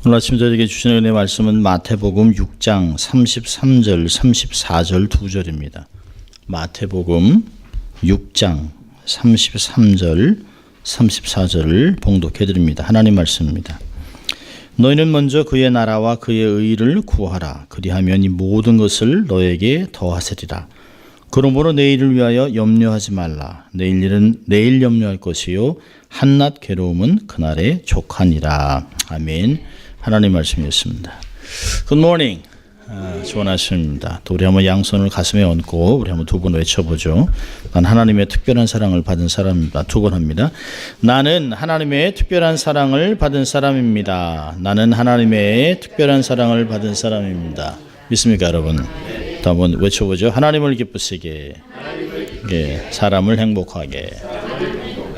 오늘 아침 저에게 주신 은혜 말씀은 마태복음 6장 33절, 34절 2절입니다. 마태복음 6장 33절, 34절을 봉독해 드립니다. 하나님 말씀입니다. 너희는 먼저 그의 나라와 그의 의를 구하라. 그리하면 이 모든 것을 너에게 더하시리라. 그러므로 내일을 위하여 염려하지 말라. 내일 일은 내일 염려할 것이요 한낱 괴로움은 그날에 족하니라. 아멘. 하나님 말씀이었습니다. Good morning. 좋은 아침입니다. 또 우리 한번 양손을 가슴에 얹고 우리 한번 두 번 외쳐보죠. 난 하나님의 특별한 사랑을 받은 사람입니다. 두 번 합니다. 나는 하나님의 특별한 사랑을 받은 사람입니다. 나는 하나님의 특별한 사랑을 받은 사람입니다. 믿습니까, 여러분? 또 한번 외쳐보죠. 하나님을 기쁘시게, 사람을 행복하게.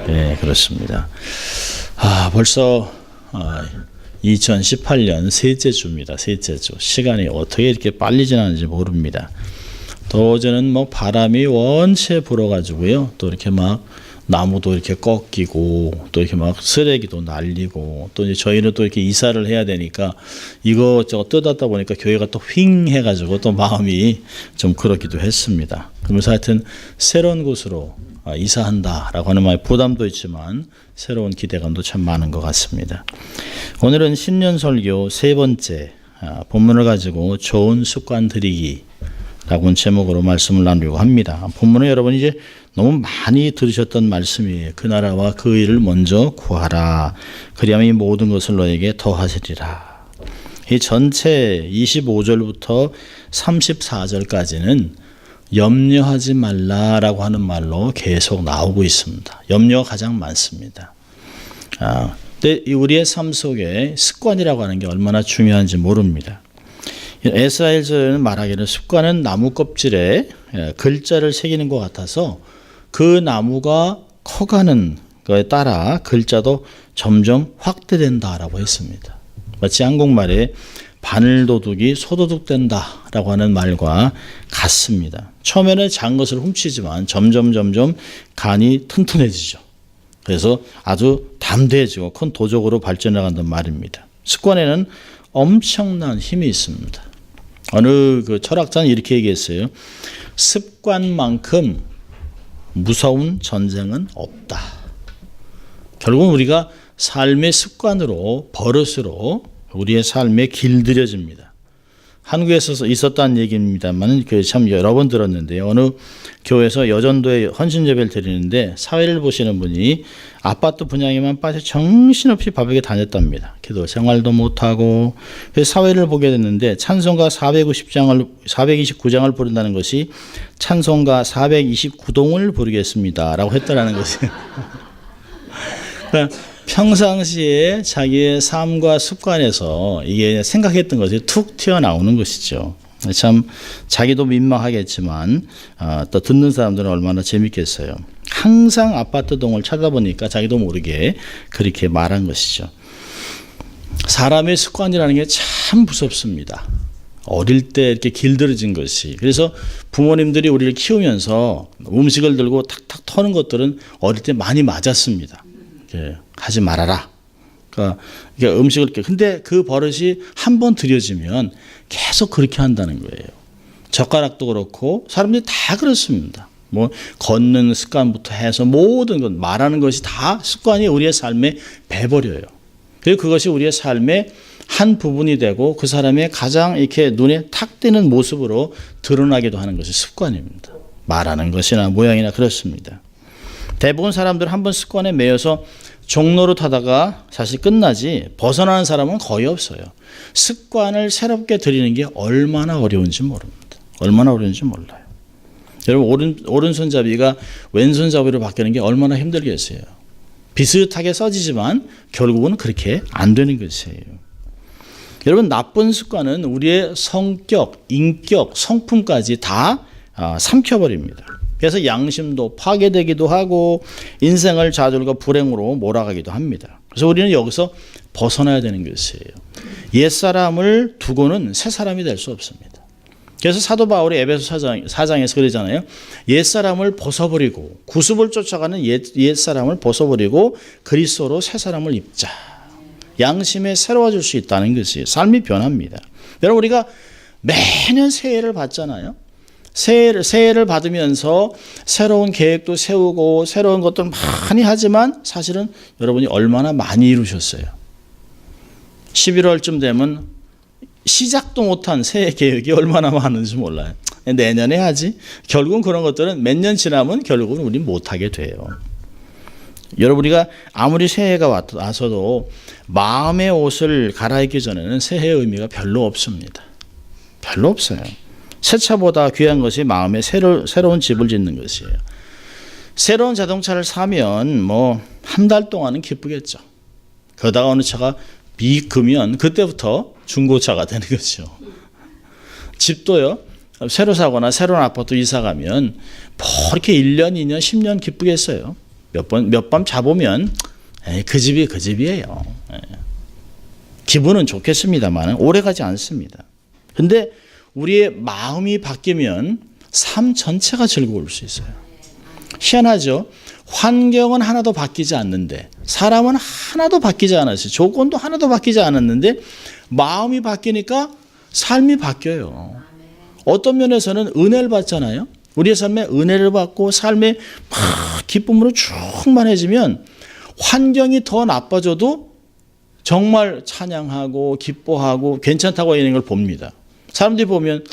네, 그렇습니다. 벌써 2018년 셋째 주입니다. 셋째 주. 시간이 어떻게 이렇게 빨리 지나는지 모릅니다. 또 어제는 바람이 원체 불어가지고요. 또 이렇게 막 나무도 이렇게 꺾이고 또 이렇게 막 쓰레기도 날리고 또 이제 저희는 또 이렇게 이사를 해야 되니까 이것저것 뜯었다 보니까 교회가 또 휑 해가지고 또 마음이 좀 그렇기도 했습니다. 그러면서 하여튼 새로운 곳으로 이사한다라고 하는 마음의 부담도 있지만 새로운 기대감도 참 많은 것 같습니다. 오늘은 신년 설교 세 번째 본문을 가지고 좋은 습관 들이기 라고 제목으로 말씀을 나누려고 합니다. 본문은 여러분이 이제 너무 많이 들으셨던 말씀이에요. 그 나라와 그 의를 먼저 구하라. 그리하면 이 모든 것을 너에게 더하시리라. 이 전체 25절부터 34절까지는 염려하지 말라라고 하는 말로 계속 나오고 있습니다. 염려가 가장 많습니다. 근데 우리의 삶 속에 습관이라고 하는 게 얼마나 중요한지 모릅니다. 에스라엘서는 말하기를 습관은 나무 껍질에 글자를 새기는 것 같아서 그 나무가 커가는 것에 따라 글자도 점점 확대된다라고 했습니다. 마치 한국말에 바늘도둑이 소도둑된다라고 하는 말과 같습니다. 처음에는 작은 것을 훔치지만 점점 간이 튼튼해지죠. 그래서 아주 담대해지고 큰 도적으로 발전해 간다는 말입니다. 습관에는 엄청난 힘이 있습니다. 어느 철학자는 이렇게 얘기했어요. 습관만큼 무서운 전쟁은 없다. 결국은 우리가 삶의 습관으로 버릇으로 우리의 삶에 길들여집니다. 한국에서 있었다는 얘기입니다만 참 여러 번 들었는데요. 어느 교회에서 여전도에 헌신 예배를 드리는데 사회를 보시는 분이 아파트 분양에만 빠져 정신없이 바쁘게 다녔답니다. 기도 생활도 못하고 사회를 보게 됐는데 찬송가 429장을 부른다는 것이 찬송가 429동을 부르겠습니다 라고 했다라는 것이에요. 그러니까 평상시에 자기의 삶과 습관에서 이게 생각했던 것이 툭 튀어나오는 것이죠. 참 자기도 민망하겠지만 또 듣는 사람들은 얼마나 재밌겠어요. 항상 아파트 동을 찾아보니까 자기도 모르게 그렇게 말한 것이죠. 사람의 습관이라는 게 참 무섭습니다. 어릴 때 이렇게 길들여진 것이. 그래서 부모님들이 우리를 키우면서 음식을 들고 탁탁 터는 것들은 어릴 때 많이 맞았습니다. 하지 말아라. 그러니까 음식을 근데 그 버릇이 한번 들여지면 계속 그렇게 한다는 거예요. 젓가락도 그렇고 사람들이 다 그렇습니다. 걷는 습관부터 해서 모든 것 말하는 것이 다 습관이 우리의 삶에 배버려요. 그리고 그것이 우리의 삶의 한 부분이 되고 그 사람의 가장 이렇게 눈에 탁 띄는 모습으로 드러나기도 하는 것이 습관입니다. 말하는 것이나 모양이나 그렇습니다. 대부분 사람들은 한번 습관에 매여서 종로로 타다가 사실 끝나지 벗어나는 사람은 거의 없어요. 습관을 새롭게 들이는 게 얼마나 어려운지 모릅니다. 얼마나 어려운지 몰라요. 여러분 오른손잡이가 왼손잡이로 바뀌는 게 얼마나 힘들겠어요. 비슷하게 써지지만 결국은 그렇게 안 되는 것이에요. 여러분 나쁜 습관은 우리의 성격, 인격, 성품까지 다 삼켜버립니다. 그래서 양심도 파괴되기도 하고 인생을 좌절과 불행으로 몰아가기도 합니다. 그래서 우리는 여기서 벗어나야 되는 것이에요. 옛사람을 두고는 새사람이 될 수 없습니다. 그래서 사도 바울이 에베소 4장에서 그러잖아요. 옛사람을 벗어버리고 구습을 쫓아가는 옛사람을 벗어버리고 그리스도로 새사람을 입자. 양심에 새로워질 수 있다는 것이 삶이 변합니다. 여러분 우리가 매년 새해를 받잖아요. 새해를 받으면서 새로운 계획도 세우고 새로운 것들 많이 하지만 사실은 여러분이 얼마나 많이 이루셨어요. 11월쯤 되면 시작도 못한 새해 계획이 얼마나 많은지 몰라요. 내년에 하지. 결국은 그런 것들은 몇 년 지나면 결국은 우리 못하게 돼요. 여러분 우리가 아무리 새해가 와서도 마음의 옷을 갈아입기 전에는 새해의 의미가 별로 없습니다. 별로 없어요. 새 차보다 귀한 것이 마음에 새로운 집을 짓는 것이에요. 새로운 자동차를 사면 뭐 한 달 동안은 기쁘겠죠. 그러다가 어느 차가 비크면 그때부터 중고차가 되는 거죠. 집도요. 새로 사거나 새로운 아파트 이사 가면 뭐 이렇게 1년, 2년, 10년 기쁘겠어요. 몇 번 자보면 그 집이 그 집이에요. 기분은 좋겠습니다만 오래 가지 않습니다. 근데 우리의 마음이 바뀌면 삶 전체가 즐거울 수 있어요. 희한하죠. 환경은 하나도 바뀌지 않는데 사람은 하나도 바뀌지 않았어요. 조건도 하나도 바뀌지 않았는데 마음이 바뀌니까 삶이 바뀌어요. 어떤 면에서는 은혜를 받잖아요. 우리의 삶에 은혜를 받고 삶의 막 기쁨으로 충만해지면 환경이 더 나빠져도 정말 찬양하고 기뻐하고 괜찮다고 하는 걸 봅니다. 사람들이 보면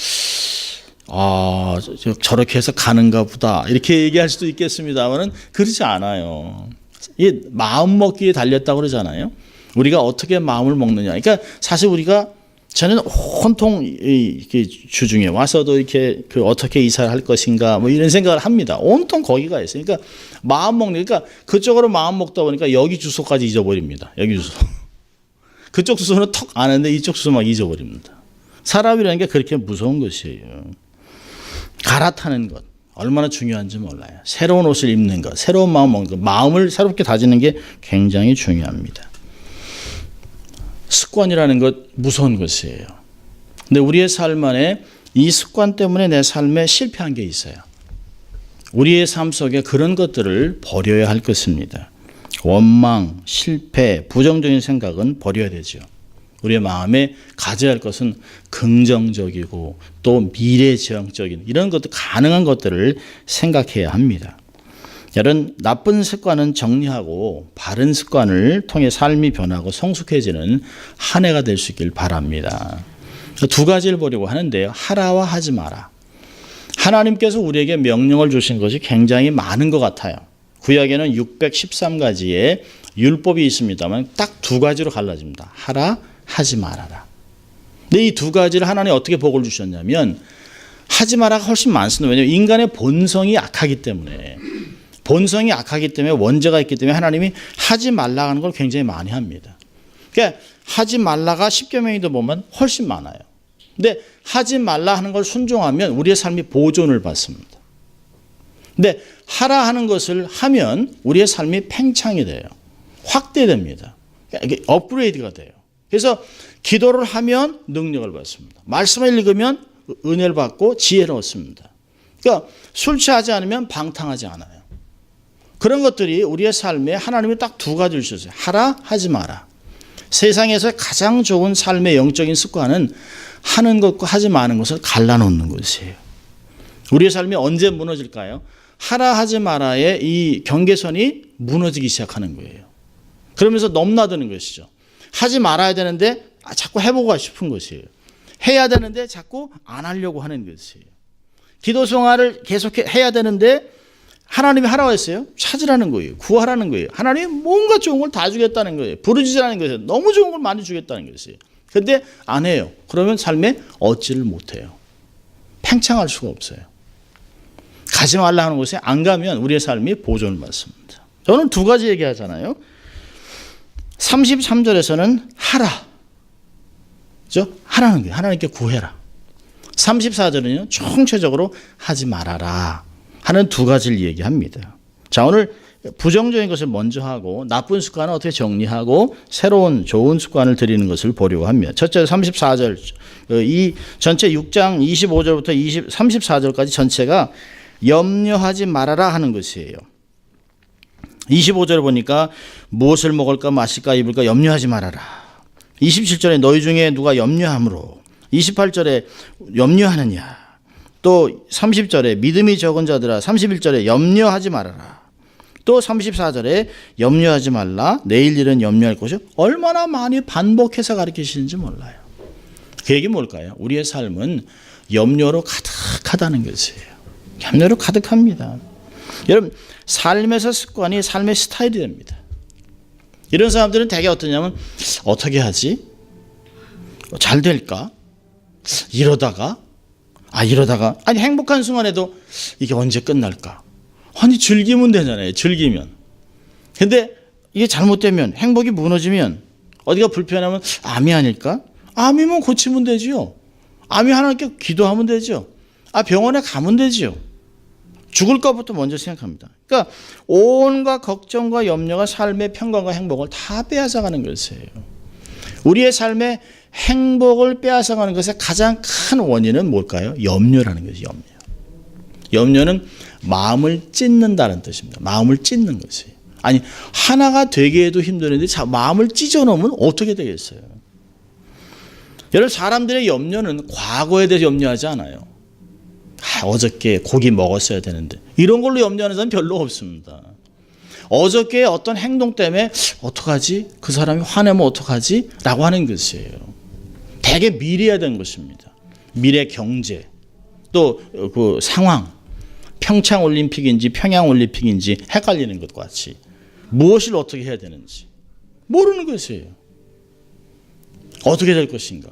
저렇게 해서 가는가 보다 이렇게 얘기할 수도 있겠습니다만 그렇지 않아요. 이 마음 먹기에 달렸다고 그러잖아요. 우리가 어떻게 마음을 먹느냐. 그러니까 사실 우리가 저는 온통 주중에 와서도 이렇게 어떻게 이사를 할 것인가 뭐 이런 생각을 합니다. 온통 거기가 있어요. 그러니까 마음 먹는 그러니까 그쪽으로 마음 먹다 보니까 여기 주소까지 잊어버립니다. 여기 주소. 그쪽 주소는 턱 아는데 이쪽 주소 막 잊어버립니다. 사람이라는 게 그렇게 무서운 것이에요. 갈아타는 것 얼마나 중요한지 몰라요. 새로운 옷을 입는 것, 새로운 마음 먹는 것, 마음을 새롭게 다지는 게 굉장히 중요합니다. 습관이라는 것 무서운 것이에요. 근데 우리의 삶 안에 이 습관 때문에 내 삶에 실패한 게 있어요. 우리의 삶 속에 그런 것들을 버려야 할 것입니다. 원망, 실패, 부정적인 생각은 버려야 되죠. 우리의 마음에 가져야 할 것은 긍정적이고 또 미래지향적인 이런 것들 가능한 것들을 생각해야 합니다. 이런 나쁜 습관은 정리하고 바른 습관을 통해 삶이 변하고 성숙해지는 한 해가 될 수 있길 바랍니다. 두 가지를 보려고 하는데요. 하라와 하지 마라. 하나님께서 우리에게 명령을 주신 것이 굉장히 많은 것 같아요. 구약에는 613가지의 율법이 있습니다만 딱 두 가지로 갈라집니다. 하라, 하지 말아라. 근데 이 두 가지를 하나님이 어떻게 복을 주셨냐면 하지 마라가 훨씬 많습니다. 왜냐하면 인간의 본성이 악하기 때문에 원죄가 있기 때문에 하나님이 하지 말라 하는 걸 굉장히 많이 합니다. 그러니까 하지 말라가 10개 명에도 보면 훨씬 많아요. 근데 하지 말라 하는 걸 순종하면 우리의 삶이 보존을 받습니다. 근데 하라 하는 것을 하면 우리의 삶이 팽창이 돼요. 확대됩니다. 그러니까 이게 업그레이드가 돼요. 그래서 기도를 하면 능력을 받습니다. 말씀을 읽으면 은혜를 받고 지혜를 얻습니다. 그러니까 술 취하지 않으면 방탕하지 않아요. 그런 것들이 우리의 삶에 하나님이 딱 두 가지를 주셨어요. 하라, 하지 마라. 세상에서 가장 좋은 삶의 영적인 습관은 하는 것과 하지 마는 것을 갈라놓는 것이에요. 우리의 삶이 언제 무너질까요? 하라, 하지 마라의 이 경계선이 무너지기 시작하는 거예요. 그러면서 넘나드는 것이죠. 하지 말아야 되는데 자꾸 해보고 싶은 것이에요. 해야 되는데 자꾸 안 하려고 하는 것이에요. 기도 생활을 계속 해야 되는데 하나님이 하라고 했어요. 찾으라는 거예요. 구하라는 거예요. 하나님이 뭔가 좋은 걸 다 주겠다는 거예요. 부르짖으라는 거예요. 너무 좋은 걸 많이 주겠다는 것이에요. 그런데 안 해요. 그러면 삶에 얻지를 못해요. 팽창할 수가 없어요. 가지 말라 하는 곳에 안 가면 우리의 삶이 보존을 받습니다. 저는 두 가지 얘기하잖아요. 33절에서는 하라. 그죠? 하라는 거예요. 하나님께 구해라. 34절은요. 총체적으로 하지 말아라 하는 두 가지를 얘기합니다. 자, 오늘 부정적인 것을 먼저 하고 나쁜 습관은 어떻게 정리하고 새로운 좋은 습관을 들이는 것을 보려고 합니다. 첫째 34절 이 전체 6장 25절부터 34절까지 전체가 염려하지 말아라 하는 것이에요. 25절에 보니까 무엇을 먹을까 마실까 입을까 염려하지 말아라. 27절에 너희 중에 누가 염려함으로. 28절에 염려하느냐. 또 30절에 믿음이 적은 자들아. 31절에 염려하지 말아라. 또 34절에 염려하지 말라. 내일 일은 염려할 것이 얼마나 많이 반복해서 가르치시는지 몰라요. 그 얘기 뭘까요? 우리의 삶은 염려로 가득하다는 것이에요. 염려로 가득합니다. 여러분, 삶에서 습관이 삶의 스타일이 됩니다. 이런 사람들은 대개 어떠냐면 어떻게 하지? 잘 될까? 이러다가 아니 행복한 순간에도 이게 언제 끝날까? 아니 즐기면 되잖아요. 즐기면. 근데 이게 잘못되면 행복이 무너지면 어디가 불편하면 암이 아닐까? 암이면 고치면 되지요. 암이 하나님께 기도하면 되죠. 병원에 가면 되지요. 죽을 것부터 먼저 생각합니다. 그러니까 온갖 걱정과 염려가 삶의 평강과 행복을 다 빼앗아가는 것이에요. 우리의 삶의 행복을 빼앗아가는 것의 가장 큰 원인은 뭘까요? 염려라는 것이 염려. 염려는 마음을 찢는다는 뜻입니다. 마음을 찢는 것이. 아니 하나가 되게 해도 힘드는데 마음을 찢어놓으면 어떻게 되겠어요? 여러분 사람들의 염려는 과거에 대해서 염려하지 않아요. 어저께 고기 먹었어야 되는데 이런 걸로 염려하는 사람은 별로 없습니다. 어저께 어떤 행동 때문에 어떡하지? 그 사람이 화내면 어떡하지? 라고 하는 것이에요. 되게 미래에 대한 것입니다. 미래 경제 또 그 상황 평창올림픽인지 평양올림픽인지 헷갈리는 것과 같이 무엇을 어떻게 해야 되는지 모르는 것이에요. 어떻게 될 것인가.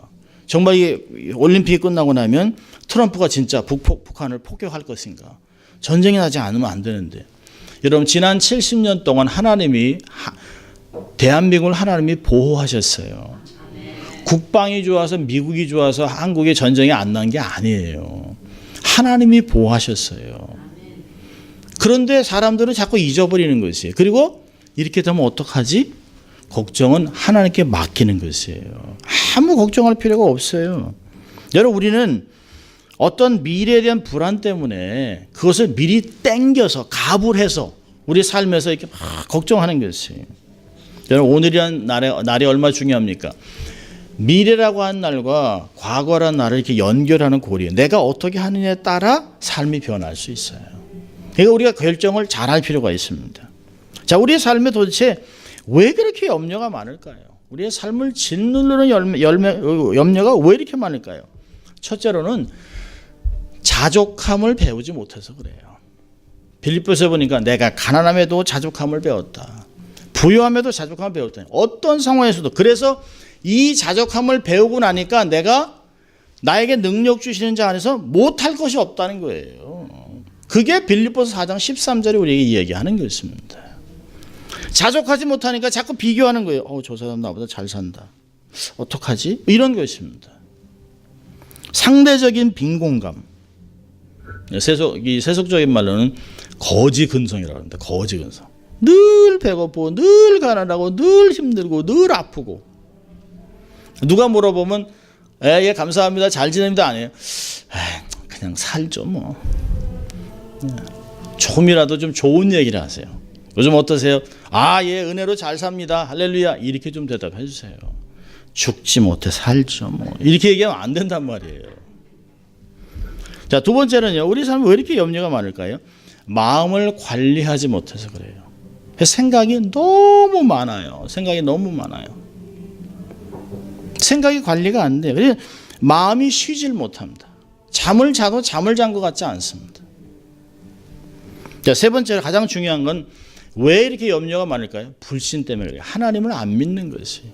정말 이 올림픽이 끝나고 나면 트럼프가 진짜 북한을 폭격할 것인가. 전쟁이 나지 않으면 안 되는데. 여러분 지난 70년 동안 하나님이 대한민국을 하나님이 보호하셨어요. 국방이 좋아서 미국이 좋아서 한국에 전쟁이 안 난 게 아니에요. 하나님이 보호하셨어요. 그런데 사람들은 자꾸 잊어버리는 것이에요. 그리고 이렇게 되면 어떡하지? 걱정은 하나님께 맡기는 것이에요. 아무 걱정할 필요가 없어요. 여러분 우리는 어떤 미래에 대한 불안 때문에 그것을 미리 땡겨서 가불해서 우리 삶에서 이렇게 막 걱정하는 것이에요. 여러분 오늘이란 날이 얼마나 중요합니까? 미래라고 하는 날과 과거라는 날을 이렇게 연결하는 고리. 내가 어떻게 하느냐에 따라 삶이 변할 수 있어요. 그러니까 우리가 결정을 잘할 필요가 있습니다. 자, 우리의 삶에 도대체 왜 그렇게 염려가 많을까요? 우리의 삶을 짓누르는 염려가 왜 이렇게 많을까요? 첫째로는 자족함을 배우지 못해서 그래요. 빌립보서 보니까 내가 가난함에도 자족함을 배웠다. 부유함에도 자족함을 배웠다. 어떤 상황에서도. 그래서 이 자족함을 배우고 나니까 내가 나에게 능력 주시는 자 안에서 못할 것이 없다는 거예요. 그게 빌립보서 4장 13절에 우리에게 이야기하는 것입니다. 자족하지 못하니까 자꾸 비교하는 거예요. 저 사람 나보다 잘 산다. 어떡하지? 이런 것입니다. 상대적인 빈곤감. 세속적인 말로는 거지근성이라고 합니다. 거지근성. 늘 배고프고 늘 가난하고 늘 힘들고 늘 아프고. 누가 물어보면 예 감사합니다 잘 지냅니다 아니에요. 그냥 살죠 뭐. 조금이라도 좀 좋은 얘기를 하세요. 요즘 어떠세요? 예 은혜로 잘 삽니다 할렐루야 이렇게 좀 대답해 주세요. 죽지 못해 살죠 뭐 이렇게 얘기하면 안 된단 말이에요. 자, 두 번째는요. 우리 삶에 왜 이렇게 염려가 많을까요? 마음을 관리하지 못해서 그래요. 생각이 너무 많아요. 생각이 관리가 안 돼요. 그래서 마음이 쉬질 못합니다. 잠을 자도 잠을 잔 것 같지 않습니다. 자, 세 번째로 가장 중요한 건 왜 이렇게 염려가 많을까요? 불신 때문에 그래요. 하나님을 안 믿는 것이에요.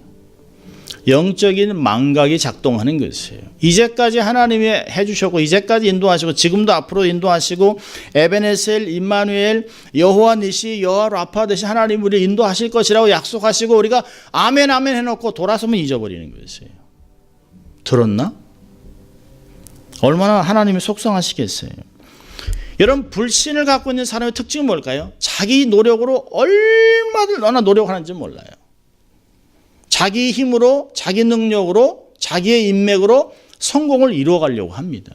영적인 망각이 작동하는 것이에요. 이제까지 하나님이 해주셨고 이제까지 인도하시고 지금도 앞으로 인도하시고 에베네셀, 임마누엘, 여호와 니시, 여호와 라파 되신 하나님 우리를 인도하실 것이라고 약속하시고 우리가 아멘 아멘 해놓고 돌아서면 잊어버리는 것이에요. 들었나? 얼마나 하나님이 속상하시겠어요. 여러분 불신을 갖고 있는 사람의 특징은 뭘까요? 자기 노력으로 얼마나 노력하는지 몰라요. 자기 힘으로 자기 능력으로 자기의 인맥으로 성공을 이루어가려고 합니다.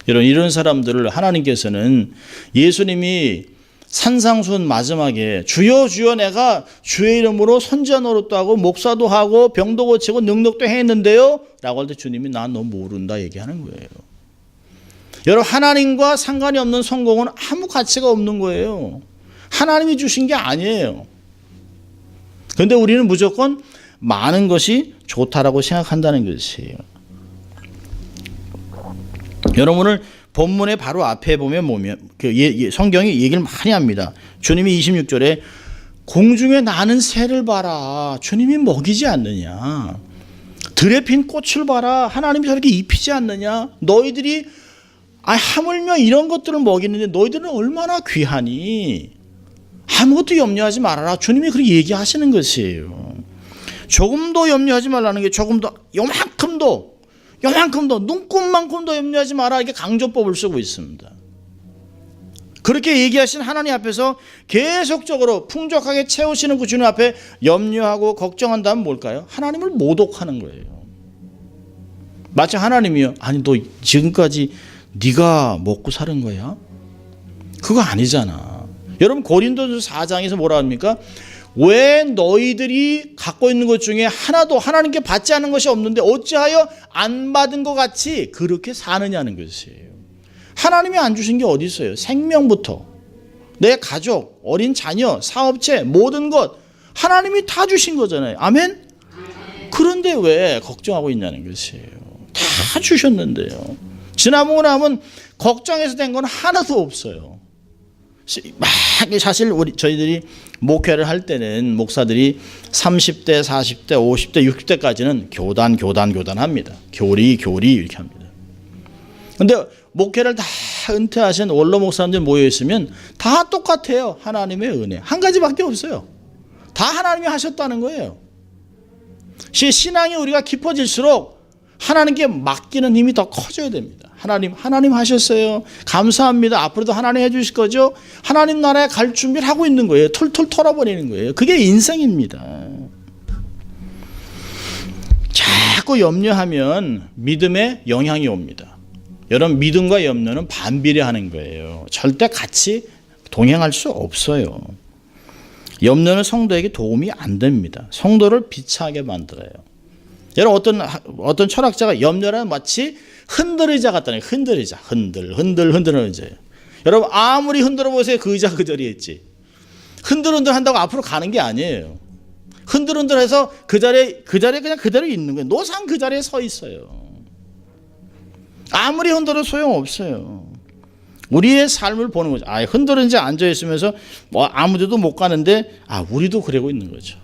여러분 이런 사람들을 하나님께서는 예수님이 산상수훈 마지막에 주여 주여 내가 주의 이름으로 선지자 노릇도 하고 목사도 하고 병도 고치고 능력도 했는데요 라고 할 때 주님이 난 너 모른다 얘기하는 거예요. 여러분 하나님과 상관이 없는 성공은 아무 가치가 없는 거예요. 하나님이 주신 게 아니에요. 그런데 우리는 무조건 많은 것이 좋다라고 생각한다는 것이에요. 여러분을 본문의 바로 앞에 보면 성경이 얘기를 많이 합니다. 주님이 26절에 공중에 나는 새를 봐라. 주님이 먹이지 않느냐. 들에 핀 꽃을 봐라. 하나님이 저렇게 입히지 않느냐. 너희들이 하물며 이런 것들을 먹이는데 너희들은 얼마나 귀하니. 아무것도 염려하지 말아라. 주님이 그렇게 얘기하시는 것이에요. 조금도 염려하지 말라는 게 조금도 요만큼도 눈곱만큼도 염려하지 마라 이렇게 강조법을 쓰고 있습니다. 그렇게 얘기하신 하나님 앞에서 계속적으로 풍족하게 채우시는 그 주님 앞에 염려하고 걱정한다면 뭘까요? 하나님을 모독하는 거예요. 마치 하나님이요. 아니 너 지금까지 네가 먹고 사는 거야? 그거 아니잖아. 여러분 고린도서 4장에서 뭐라 합니까? 왜 너희들이 갖고 있는 것 중에 하나도 하나님께 받지 않은 것이 없는데 어찌하여 안 받은 것 같이 그렇게 사느냐는 것이에요. 하나님이 안 주신 게 어디 있어요? 생명부터 내 가족, 어린 자녀, 사업체 모든 것 하나님이 다 주신 거잖아요. 아멘? 그런데 왜 걱정하고 있냐는 것이에요. 다 주셨는데요. 지나고 나면 걱정해서 된 건 하나도 없어요. 사실 저희들이 목회를 할 때는 목사들이 30대, 40대, 50대, 60대까지는 교단 합니다. 교리 이렇게 합니다. 근데 목회를 다 은퇴하신 원로 목사님들 모여 있으면 다 똑같아요. 하나님의 은혜. 한 가지밖에 없어요. 다 하나님이 하셨다는 거예요. 신앙이 우리가 깊어질수록 하나님께 맡기는 힘이 더 커져야 됩니다. 하나님 하셨어요. 감사합니다. 앞으로도 하나님 해주실 거죠. 하나님 나라에 갈 준비를 하고 있는 거예요. 툴툴 털어버리는 거예요. 그게 인생입니다. 자꾸 염려하면 믿음에 영향이 옵니다. 여러분 믿음과 염려는 반비례하는 거예요. 절대 같이 동행할 수 없어요. 염려는 성도에게 도움이 안 됩니다. 성도를 비참하게 만들어요. 여러분 어떤 철학자가 염려는 마치 흔들의자 같다는 거예요. 흔들의자. 흔들는 의자예요. 여러분 아무리 흔들어 보세요. 그 의자 그 자리에 있지. 흔들 한다고 앞으로 가는 게 아니에요. 흔들해서 그 자리에 그냥 그대로 있는 거예요. 노상 그 자리에 서 있어요. 아무리 흔들어도 소용없어요. 우리의 삶을 보는 거죠. 흔들은 이제 앉아 있으면서 아무 데도 못 가는데 우리도 그러고 있는 거죠.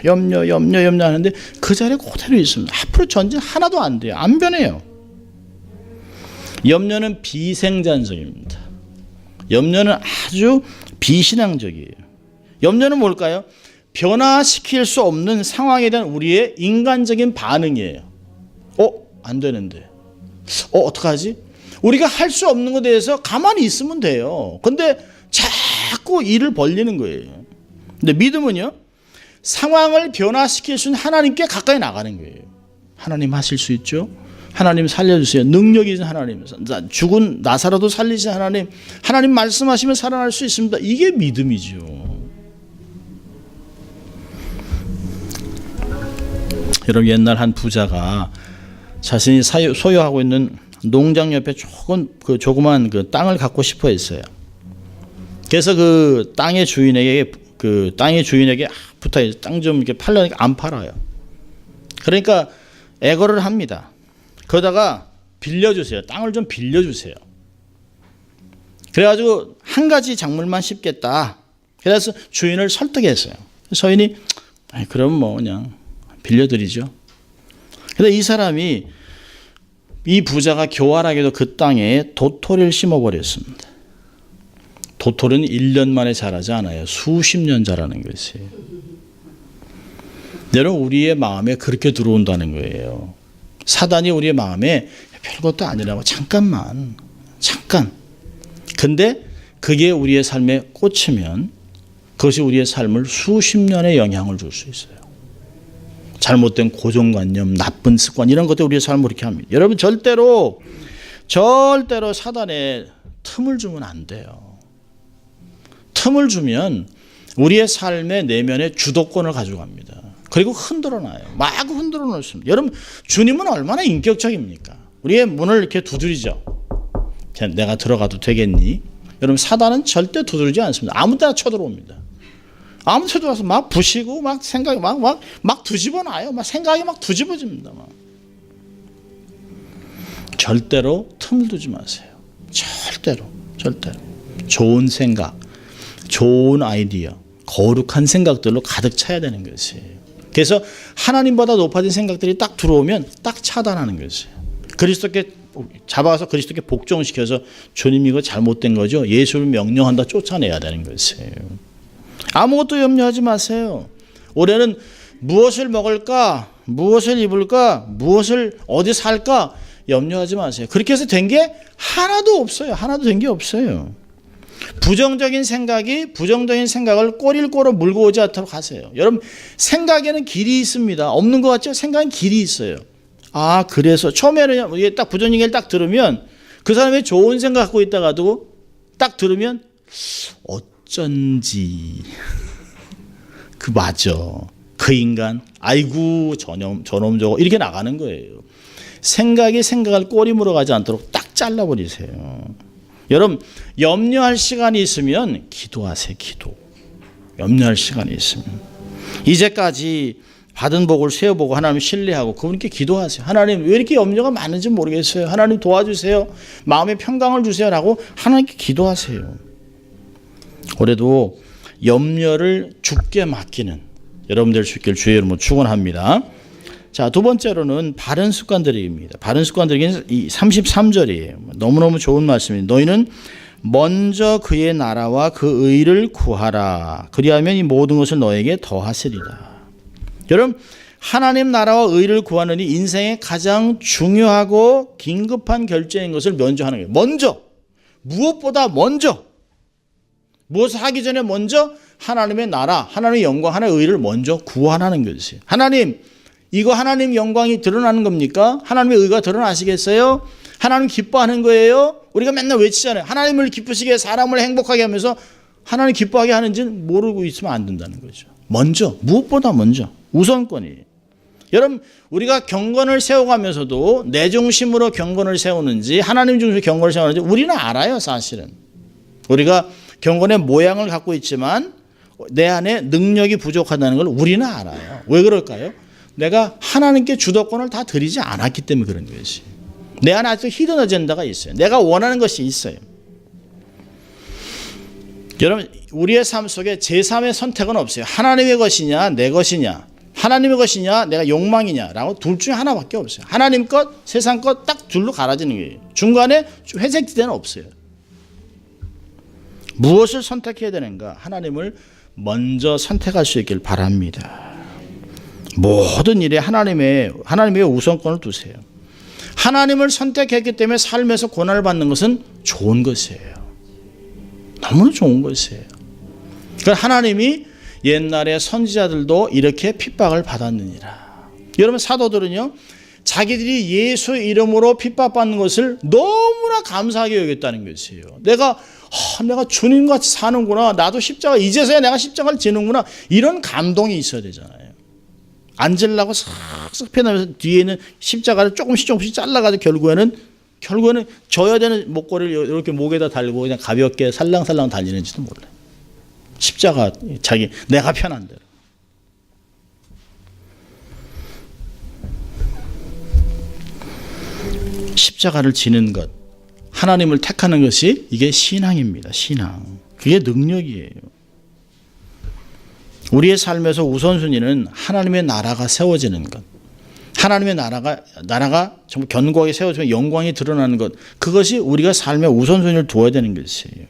염려 하는데 그 자리에 그대로 있습니다. 앞으로 전진 하나도 안 돼요. 안 변해요. 염려는 비생산적입니다. 염려는 아주 비신앙적이에요. 염려는 뭘까요? 변화시킬 수 없는 상황에 대한 우리의 인간적인 반응이에요. 안 되는데. 어떡하지? 우리가 할 수 없는 것에 대해서 가만히 있으면 돼요. 근데 자꾸 일을 벌리는 거예요. 근데 믿음은요, 상황을 변화시킬 수 있는 하나님께 가까이 나가는 거예요. 하나님 하실 수 있죠? 하나님 살려주세요. 능력이 있는 하나님. 죽은 나사로도 살리신 하나님. 하나님 말씀하시면 살아날 수 있습니다. 이게 믿음이죠. 여러분 옛날 한 부자가 자신이 소유하고 있는 농장 옆에 조그만 그 땅을 갖고 싶어 했어요. 그래서 그 땅의 주인에게 붙어 있어. 땅 좀 이렇게 팔려니까 안 팔아요. 그러니까 애걸을 합니다. 그러다가 빌려주세요. 땅을 좀 빌려주세요. 그래가지고 한 가지 작물만 심겠다. 그래서 주인을 설득했어요. 서인이 그럼 뭐 그냥 빌려드리죠. 그런데 이 사람이 이 부자가 교활하게도 그 땅에 도토리를 심어버렸습니다. 도토리는 1년 만에 자라지 않아요. 수십 년 자라는 것이에요. 여러분 우리의 마음에 그렇게 들어온다는 거예요. 사단이 우리의 마음에 별것도 아니라고 잠깐. 근데 그게 우리의 삶에 꽂히면 그것이 우리의 삶을 수십 년의 영향을 줄 수 있어요. 잘못된 고정관념, 나쁜 습관 이런 것들 우리의 삶을 그렇게 합니다. 여러분 절대로 사단에 틈을 주면 안 돼요. 틈을 주면 우리의 삶의 내면의 주도권을 가져갑니다. 그리고 흔들어놔요. 마구 흔들어 놓습니다. 여러분, 주님은 얼마나 인격적입니까? 우리의 문을 이렇게 두드리죠. 내가 들어가도 되겠니? 여러분, 사단은 절대 두드리지 않습니다. 아무 때나 쳐들어옵니다. 아무 때나 들어와서 막 부시고 막 생각이 막 뒤집어놔요. 막 생각이 막 뒤집어집니다. 막. 절대로 틈을 두지 마세요. 절대로. 좋은 생각, 좋은 아이디어, 거룩한 생각들로 가득 차야 되는 것이에요. 그래서 하나님보다 높아진 생각들이 딱 들어오면 딱 차단하는 것이에요. 그리스도께 잡아가서 그리스도께 복종시켜서 주님 이거 잘못된 거죠. 예수를 명령한다 쫓아내야 되는 것이에요. 아무것도 염려하지 마세요. 올해는 무엇을 먹을까? 무엇을 입을까? 무엇을 어디 살까? 염려하지 마세요. 그렇게 해서 된 게 하나도 없어요. 하나도 된 게 없어요. 부정적인 생각을 꼬리를 꼬러 물고 오지 않도록 하세요. 여러분, 생각에는 길이 있습니다. 없는 것 같죠? 생각엔 길이 있어요. 아, 그래서 처음에는 이게 딱 부정 얘기를 딱 들으면 그 사람이 좋은 생각 갖고 있다가도 딱 들으면 어쩐지 그 맞아. 그 인간 아이고 저놈 저거 이렇게 나가는 거예요. 생각이 생각을 꼬리 물어가지 않도록 딱 잘라버리세요. 여러분, 염려할 시간이 있으면 기도하세요. 기도. 염려할 시간이 있으면. 이제까지 받은 복을 세어보고 하나님 신뢰하고 그분께 기도하세요. 하나님 왜 이렇게 염려가 많은지 모르겠어요. 하나님 도와주세요. 마음에 평강을 주세요. 라고 하나님께 기도하세요. 올해도 염려를 주께 맡기는 여러분들 수 있기를 주의 이름으로 축원합니다. 자, 두 번째로는 바른 습관들입니다. 바른 습관들이 33절이에요. 너무너무 좋은 말씀입니다. 너희는 먼저 그의 나라와 그 의를 구하라. 그리하면 이 모든 것을 너에게 더하시리라. 여러분, 하나님 나라와 의를 구하는 이 인생의 가장 중요하고 긴급한 결정인 것을 먼저 하는 거예요. 먼저. 무엇보다 먼저. 무엇을 하기 전에 먼저 하나님의 나라, 하나님의 영광, 하나님의 의를 먼저 구하라는 것이에요. 하나님, 이거 하나님 영광이 드러나는 겁니까? 하나님의 의가 드러나시겠어요? 하나님 기뻐하는 거예요? 우리가 맨날 외치잖아요. 하나님을 기쁘시게 사람을 행복하게 하면서 하나님 기뻐하게 하는지는 모르고 있으면 안 된다는 거죠. 먼저, 무엇보다 먼저, 우선권이에요. 여러분, 우리가 경건을 세워가면서도 내 중심으로 경건을 세우는지 하나님 중심으로 경건을 세우는지 우리는 알아요, 사실은. 우리가 경건의 모양을 갖고 있지만 내 안에 능력이 부족하다는 걸 우리는 알아요. 왜 그럴까요? 내가 하나님께 주도권을 다 드리지 않았기 때문에 그런 것이. 내 안에 아직도 히든 어젠다가 있어요. 내가 원하는 것이 있어요. 여러분, 우리의 삶 속에 제3의 선택은 없어요. 하나님의 것이냐 내 것이냐, 하나님의 것이냐 내가 욕망이냐라고 둘 중에 하나밖에 없어요. 하나님 것, 세상 것 딱 둘로 갈라지는 거예요. 중간에 회색지대는 없어요. 무엇을 선택해야 되는가? 하나님을 먼저 선택할 수 있길 바랍니다. 모든 일에 하나님의 우선권을 두세요. 하나님을 선택했기 때문에 삶에서 고난을 받는 것은 좋은 것이에요. 너무나 좋은 것이에요. 그러니까 하나님이 옛날에 선지자들도 이렇게 핍박을 받았느니라. 여러분, 사도들은요, 자기들이 예수 이름으로 핍박받는 것을 너무나 감사하게 여겼다는 것이에요. 내가 주님같이 사는구나. 나도 십자가, 이제서야 내가 십자가를 지는구나. 이런 감동이 있어야 되잖아요. 앉으려고 싹싹 펴나면서 뒤에는 십자가를 조금씩 잘라가지고 결국에는 져야 되는 목걸이를 이렇게 목에다 달고 그냥 가볍게 살랑살랑 달리는지도 몰라요. 십자가 내가 편한 대로. 십자가를 지는 것, 하나님을 택하는 것이 이게 신앙입니다. 신앙. 그게 능력이에요. 우리의 삶에서 우선순위는 하나님의 나라가 세워지는 것. 하나님의 나라가 정말 견고하게 세워지면 영광이 드러나는 것. 그것이 우리가 삶의 우선순위를 두어야 되는 것이에요.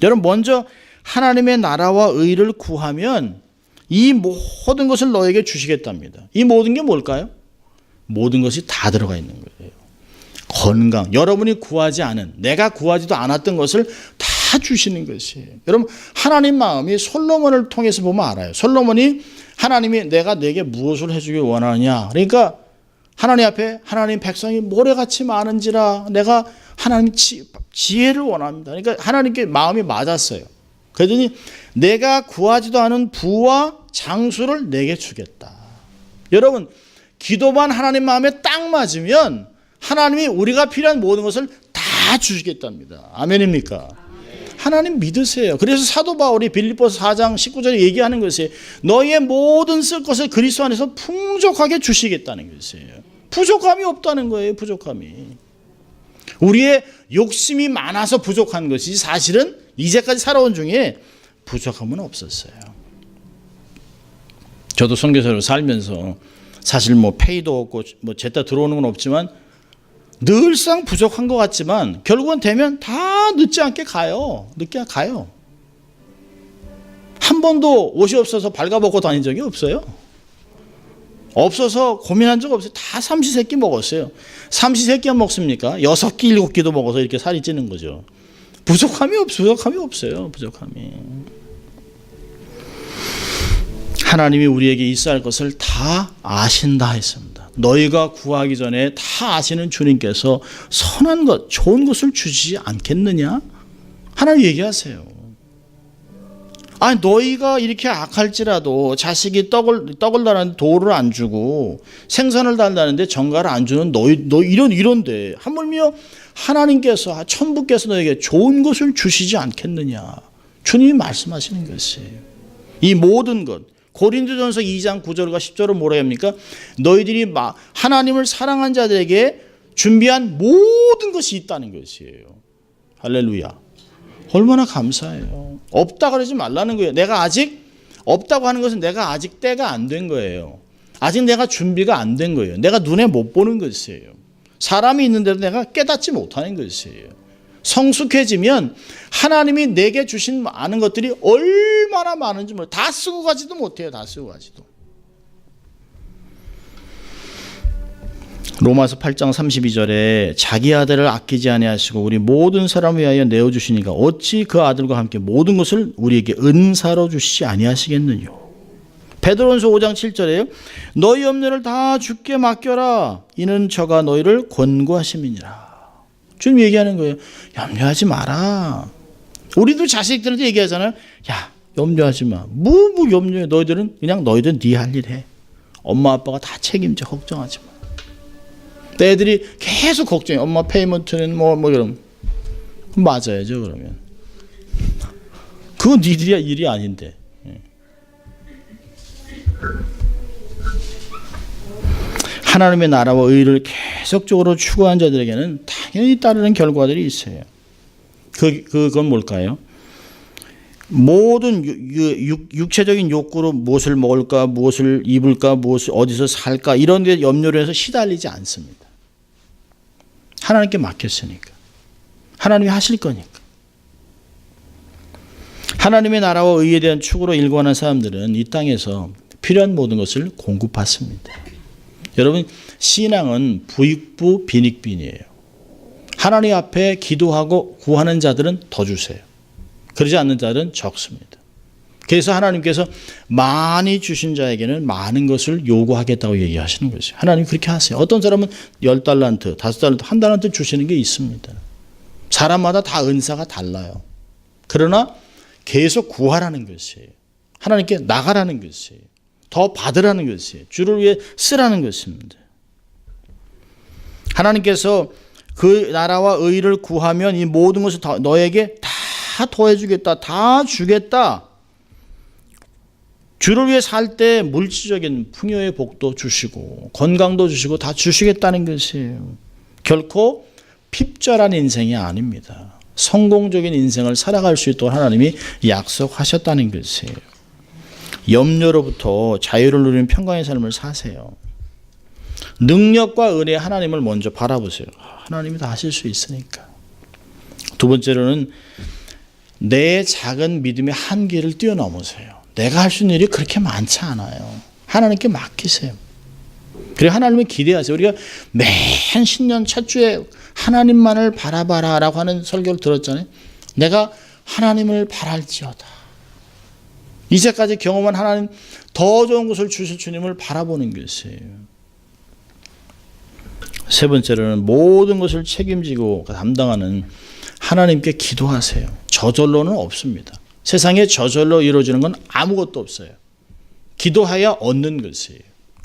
여러분, 먼저 하나님의 나라와 의를 구하면 이 모든 것을 너에게 주시겠답니다. 이 모든 게 뭘까요? 모든 것이 다 들어가 있는 거예요. 건강, 여러분이 구하지 않은, 내가 구하지도 않았던 것을 다 주시는 것이에요. 여러분, 하나님 마음이 솔로몬을 통해서 보면 알아요. 솔로몬이 하나님이 내가 내게 무엇을 해주길 원하느냐. 그러니까 하나님 앞에 하나님 백성이 모래같이 많은지라 내가 하나님 지혜를 원합니다. 그러니까 하나님께 마음이 맞았어요. 그러더니 내가 구하지도 않은 부와 장수를 내게 주겠다. 여러분, 기도만 하나님 마음에 딱 맞으면 하나님이 우리가 필요한 모든 것을 다 주시겠답니다. 아멘입니까? 하나님 믿으세요. 그래서 사도 바울이 빌립보서 4장 19절에 얘기하는 것이 너희의 모든 쓸 것을 그리스도 안에서 풍족하게 주시겠다는 것이에요. 부족함이 없다는 거예요. 부족함이. 우리의 욕심이 많아서 부족한 것이 사실은 이제까지 살아온 중에 부족함은 없었어요. 저도 선교사로 살면서 사실 뭐 페이도 없고 뭐 제때 들어오는 건 없지만 늘상 부족한 것 같지만 결국은 되면 다 늦지 않게 가요. 늦게 가요. 한 번도 옷이 없어서 발가벗고 다닌 적이 없어요. 없어서 고민한 적 없어요. 다 삼시세끼 먹었어요. 삼시세끼 먹습니까? 6끼 7끼도 먹어서 이렇게 살이 찌는 거죠. 부족함이 없어요. 부족함이. 하나님이 우리에게 있어야 할 것을 다 아신다 했습니다. 너희가 구하기 전에 다 아시는 주님께서 선한 것, 좋은 것을 주시지 않겠느냐? 하나님 얘기하세요. 아니 너희가 이렇게 악할지라도 자식이 떡을 달았는데 돌을 안 주고 생선을 달라는데 정갈을 안 주는 너 이런데 하물며 하나님께서 천부께서 너에게 좋은 것을 주시지 않겠느냐? 주님이 말씀하시는 것이에요. 이 모든 것 고린도전서 2장 9절과 10절은 뭐라 합니까? 너희들이 하나님을 사랑한 자들에게 준비한 모든 것이 있다는 것이에요. 할렐루야. 얼마나 감사해요. 없다 그러지 말라는 거예요. 내가 아직 없다고 하는 것은 내가 아직 때가 안 된 거예요. 아직 내가 준비가 안 된 거예요. 내가 눈에 못 보는 것이에요. 사람이 있는데도 내가 깨닫지 못하는 것이에요. 성숙해지면 하나님이 내게 주신 많은 것들이 얼마나 많은지 다 쓰고 가지도 못해요. 다 쓰고 가지도. 로마서 8장 32절에 자기 아들을 아끼지 아니하시고 우리 모든 사람을 위하여 내어주시니까 어찌 그 아들과 함께 모든 것을 우리에게 은사로 주시지 아니하시겠느냐. 베드로전서 5장 7절에요. 너희 염려를 다 주께 맡겨라. 이는 저가 너희를 권고하심이니라. 주님 얘기하는 거예요. 염려하지 마라. 우리도 자식들한테 얘기하잖아요. 야, 염려하지 마. 뭐 염려해. 너희들은 그냥 너희들 네 할 일 해. 엄마 아빠가 다 책임져. 걱정하지 마. 내 애들이 계속 걱정해. 엄마 페이먼트는 뭐 그럼 맞아야죠. 그러면 그건 니들이 일이 아닌데. 하나님의 나라와 의를 계속적으로 추구한 자들에게는 당연히 따르는 결과들이 있어요. 그건 뭘까요? 모든 육체적인 욕구로 무엇을 먹을까, 무엇을 입을까, 무엇을 어디서 살까 이런 데 염려를 해서 시달리지 않습니다. 하나님께 맡겼으니까. 하나님이 하실 거니까. 하나님의 나라와 의에 대한 추구로 일관한 사람들은 이 땅에서 필요한 모든 것을 공급받습니다. 여러분, 신앙은 부익부 빈익빈이에요. 하나님 앞에 기도하고 구하는 자들은 더 주세요. 그러지 않는 자들은 적습니다. 그래서 하나님께서 많이 주신 자에게는 많은 것을 요구하겠다고 얘기하시는 거죠. 하나님 그렇게 하세요. 어떤 사람은 10달란트, 5달란트, 1달란트 주시는 게 있습니다. 사람마다 다 은사가 달라요. 그러나 계속 구하라는 것이에요. 하나님께 나가라는 것이에요. 더 받으라는 것이에요. 주를 위해 쓰라는 것입니다. 하나님께서 그 나라와 의를 구하면 이 모든 것을 너에게 다 더해주겠다. 다 주겠다. 주를 위해 살 때 물질적인 풍요의 복도 주시고 건강도 주시고 다 주시겠다는 것이에요. 결코 핍절한 인생이 아닙니다. 성공적인 인생을 살아갈 수 있도록 하나님이 약속하셨다는 것이에요. 염려로부터 자유를 누리는 평강의 삶을 사세요. 능력과 은혜 하나님을 먼저 바라보세요. 하나님이 다 하실 수 있으니까. 두 번째로는 내 작은 믿음의 한계를 뛰어넘으세요. 내가 할 수 있는 일이 그렇게 많지 않아요. 하나님께 맡기세요. 그리고 하나님을 기대하세요. 우리가 매한 신년 첫 주에 하나님만을 바라봐라 라고 하는 설교를 들었잖아요. 내가 하나님을 바랄지어다. 이제까지 경험한 하나님 더 좋은 것을 주실 주님을 바라보는 것이에요. 세 번째로는 모든 것을 책임지고 담당하는 하나님께 기도하세요. 저절로는 없습니다. 세상에 저절로 이루어지는 건 아무것도 없어요. 기도하여 얻는 것이에요.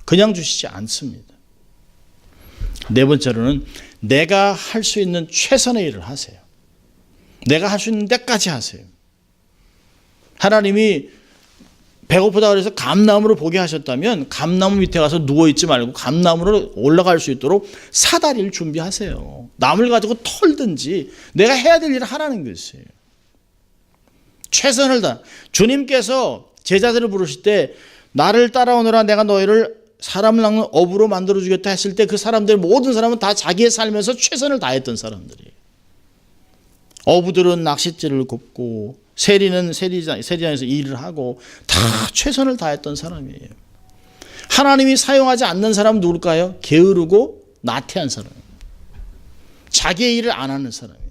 그냥 주시지 않습니다. 네 번째로는 내가 할 수 있는 최선의 일을 하세요. 내가 할 수 있는 데까지 하세요. 하나님이 배고프다 그래서 감나무를 보게 하셨다면 감나무 밑에 가서 누워있지 말고 감나무로 올라갈 수 있도록 사다리를 준비하세요. 나무를 가지고 털든지 내가 해야 될 일을 하라는 것이에요. 최선을 다. 주님께서 제자들을 부르실 때 나를 따라오너라 내가 너희를 사람을 낳는 어부로 만들어주겠다 했을 때 그 사람들 모든 사람은 다 자기의 삶에서 최선을 다했던 사람들이에요. 어부들은 낚싯줄을 굽고 세리는 세리장에서 일을 하고 다 최선을 다했던 사람이에요. 하나님이 사용하지 않는 사람은 누굴까요? 게으르고 나태한 사람. 자기의 일을 안 하는 사람이에요.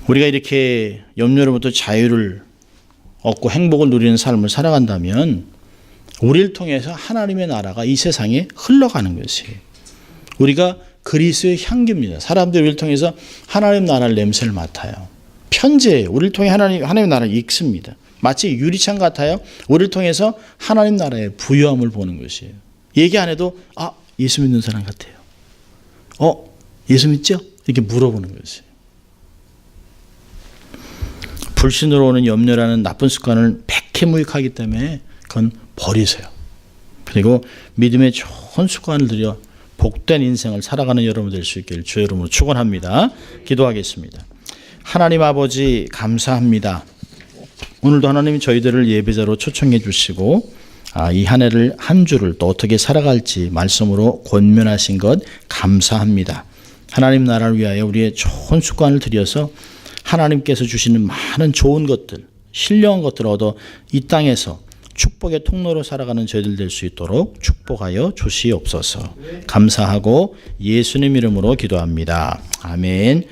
우리가 이렇게 염려로부터 자유를 얻고 행복을 누리는 삶을 살아간다면 우리를 통해서 하나님의 나라가 이 세상에 흘러가는 것이에요. 우리가 그리스도의 향기입니다. 사람들이 우리를 통해서 하나님 나라를 냄새를 맡아요. 편지예요. 우리를 통해 하나님의 나라를 읽습니다. 마치 유리창 같아요. 우리를 통해서 하나님 나라의 부유함을 보는 것이에요. 얘기 안 해도 예수 믿는 사람 같아요. 예수 믿죠? 이렇게 물어보는 것이에요. 불신으로 오는 염려라는 나쁜 습관을 백해무익하기 때문에 그건 버리세요. 그리고 믿음의 좋은 습관을 들여 복된 인생을 살아가는 여러분 될 수 있기를 주의 이름으로 축원합니다. 기도하겠습니다. 하나님 아버지 감사합니다. 오늘도 하나님이 저희들을 예배자로 초청해 주시고 이 한 해를 한 주를 또 어떻게 살아갈지 말씀으로 권면하신 것 감사합니다. 하나님 나라를 위하여 우리의 좋은 습관을 들여서 하나님께서 주시는 많은 좋은 것들, 신령한 것들을 얻어 이 땅에서 축복의 통로로 살아가는 저희들 될 수 있도록 축복하여 주시옵소서. 감사하고 예수님 이름으로 기도합니다. 아멘.